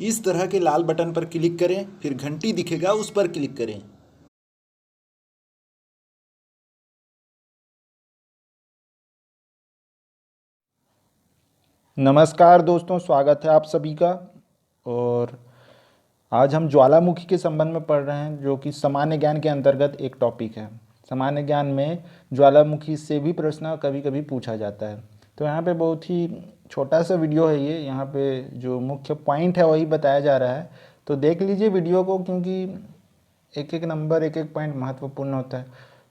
इस तरह के लाल बटन पर क्लिक करें, फिर घंटी दिखेगा उस पर क्लिक करें। नमस्कार दोस्तों, स्वागत है आप सभी का। और आज हम ज्वालामुखी के संबंध में पढ़ रहे हैं, जो कि सामान्य ज्ञान के अंतर्गत एक टॉपिक है। सामान्य ज्ञान में ज्वालामुखी से भी प्रश्न कभी कभी पूछा जाता है। तो यहाँ पे बहुत ही छोटा सा वीडियो है ये, यहाँ पे जो मुख्य पॉइंट है वही बताया जा रहा है। तो देख लीजिए वीडियो को, क्योंकि एक एक नंबर एक एक पॉइंट महत्वपूर्ण होता है।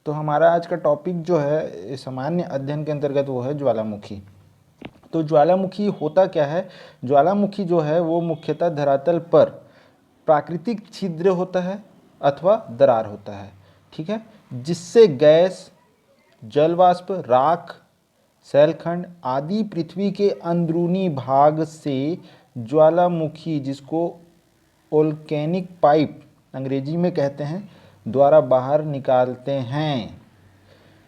तो हमारा आज का टॉपिक जो है सामान्य अध्ययन के अंतर्गत वो है ज्वालामुखी। तो ज्वालामुखी होता क्या है? ज्वालामुखी जो है वो मुख्यतः धरातल पर प्राकृतिक छिद्र होता है अथवा दरार होता है, ठीक है, जिससे गैस, जल वाष्प, राख, शैलखंड आदि पृथ्वी के अंदरूनी भाग से ज्वालामुखी, जिसको ओल्केनिक पाइप अंग्रेजी में कहते हैं, द्वारा बाहर निकालते हैं।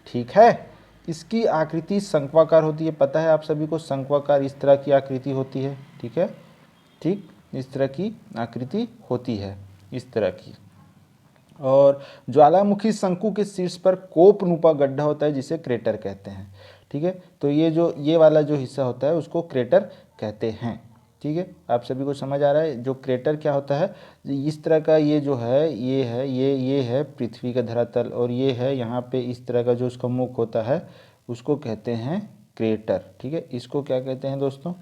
ठीक है। इसकी आकृति शंक्वाकार होती है, पता है आप सभी को, शंक्वाकार इस तरह की आकृति होती है। ठीक है, ठीक इस तरह की आकृति होती है, इस तरह की। और ज्वालामुखी शंकु के शीर्ष पर कोप रूपा गड्ढा होता है, जिसे क्रेटर कहते हैं। ठीक है, तो ये वाला जो हिस्सा होता है उसको क्रेटर कहते हैं। ठीक है, आप सभी को समझ आ रहा है जो क्रेटर क्या होता है? इस तरह का ये जो है, ये है पृथ्वी का धरातल, और ये है यहाँ पे इस तरह का जो उसका मुख होता है, उसको कहते हैं क्रेटर। ठीक है, इसको क्या कहते हैं दोस्तों?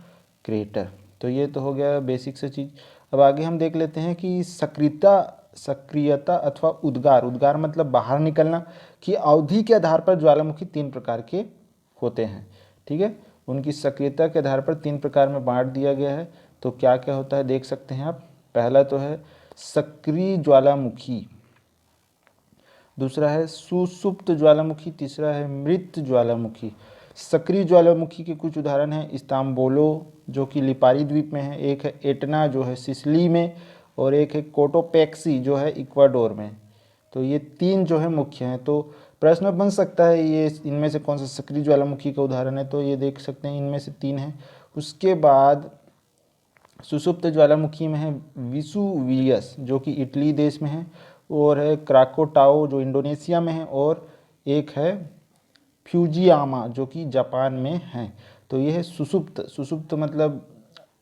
क्रेटर। तो ये तो हो गया बेसिक से चीज़। अब आगे हम देख लेते हैं कि सक्रियता अथवा उद्गार, उद्गार मतलब बाहर निकलना, की अवधि के आधार पर ज्वालामुखी 3 प्रकार के होते हैं। ठीक है, उनकी सक्रियता के आधार पर 3 प्रकार में बांट दिया गया है। तो क्या क्या होता है देख सकते हैं आप। पहला तो है सक्रिय ज्वालामुखी, दूसरा है सुषुप्त ज्वालामुखी, तीसरा है मृत ज्वालामुखी। सक्रिय ज्वालामुखी के कुछ उदाहरण हैं इस्तांबुलो, जो कि लिपारी द्वीप में है, एक है एटना जो है सिसिली में, और एक है कोटोपेक्सी जो है इक्वाडोर में। तो ये 3 जो है मुख्य हैं। तो प्रश्न बन सकता है ये इनमें से कौन सा सक्रिय ज्वालामुखी का उदाहरण है, तो ये देख सकते हैं इनमें से 3 हैं। उसके बाद सुषुप्त ज्वालामुखी में है विसुवियस, जो कि इटली देश में है, और है क्राकोटाओ जो इंडोनेशिया में है, और एक है फ्यूजियामा जो कि जापान में है। तो ये है सुषुप्त। सुषुप्त मतलब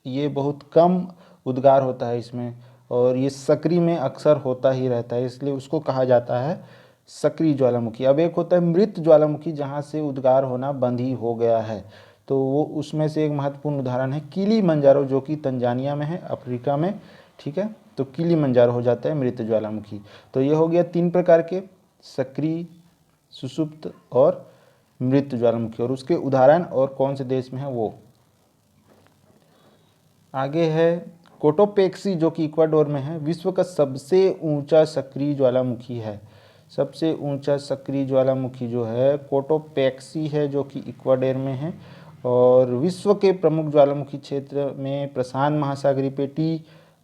ये बहुत कम उद्गार होता है इसमें, और ये सक्रिय में अक्सर होता ही रहता है, इसलिए उसको कहा जाता है सक्रिय ज्वालामुखी। अब एक होता है मृत ज्वालामुखी, जहाँ से उद्गार होना बंद ही हो गया है। तो वो उसमें से एक महत्वपूर्ण उदाहरण है किलिमंजारो, जो कि तंजानिया में है, अफ्रीका में। ठीक है, तो किलिमंजारो हो जाता है मृत ज्वालामुखी। तो ये हो गया 3 प्रकार के, सक्रिय, सुषुप्त और मृत ज्वालामुखी, और उसके उदाहरण और कौन से देश में है वो। आगे है कोटोपेक्सी, जो कि इक्वाडोर में है, विश्व का सबसे ऊंचा सक्रिय ज्वालामुखी है। सबसे ऊंचा सक्रिय ज्वालामुखी जो है कोटोपेक्सी है, जो कि इक्वाडोर में है। और विश्व के प्रमुख ज्वालामुखी क्षेत्र में प्रशांत महासागरीय पेटी,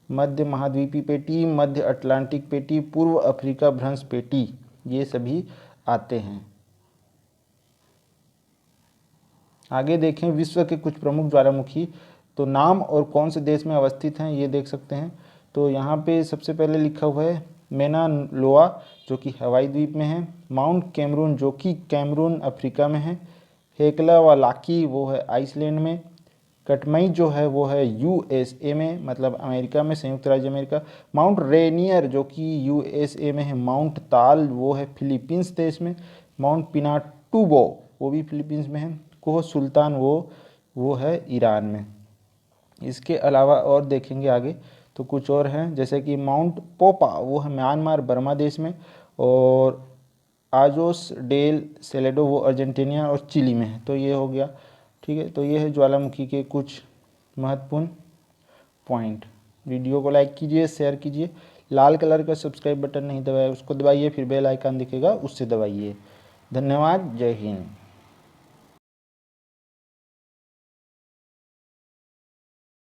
मध्य महाद्वीपीय पेटी, मध्य अटलांटिक पेटी, पूर्व अफ्रीका भ्रंश पेटी, ये सभी आते हैं। आगे देखें विश्व के कुछ प्रमुख ज्वालामुखी, तो नाम और कौन से देश में अवस्थित हैं ये देख सकते हैं। तो यहाँ पे सबसे पहले लिखा हुआ है मेना लोआ, जो कि हवाई द्वीप में है। माउंट कैमरून, जो कि कैमरून अफ्रीका में है। हेकला व लाकी, वो है आइसलैंड में। कटमई जो है वो है यूएसए में, मतलब अमेरिका में, संयुक्त राज्य अमेरिका। माउंट रेनियर, जो कि यूएसए में है। माउंट ताल, वो है फिलीपींस देश में। माउंट पिनाटुबो, वो भी फिलीपींस में है। कोह सुल्तान, वो है ईरान में। इसके अलावा और देखेंगे आगे तो कुछ और हैं, जैसे कि माउंट पोपा, वो है म्यांमार बर्मा देश में। और आजोस डेल सेलेडो, वो अर्जेंटीना और चिली में है। तो ये हो गया। ठीक है, तो ये है ज्वालामुखी के कुछ महत्वपूर्ण पॉइंट। वीडियो को लाइक कीजिए, शेयर कीजिए। लाल कलर का सब्सक्राइब बटन नहीं दबाया उसको दबाइए, फिर बेल आइकन दिखेगा उससे दबाइए। धन्यवाद, जय हिंद।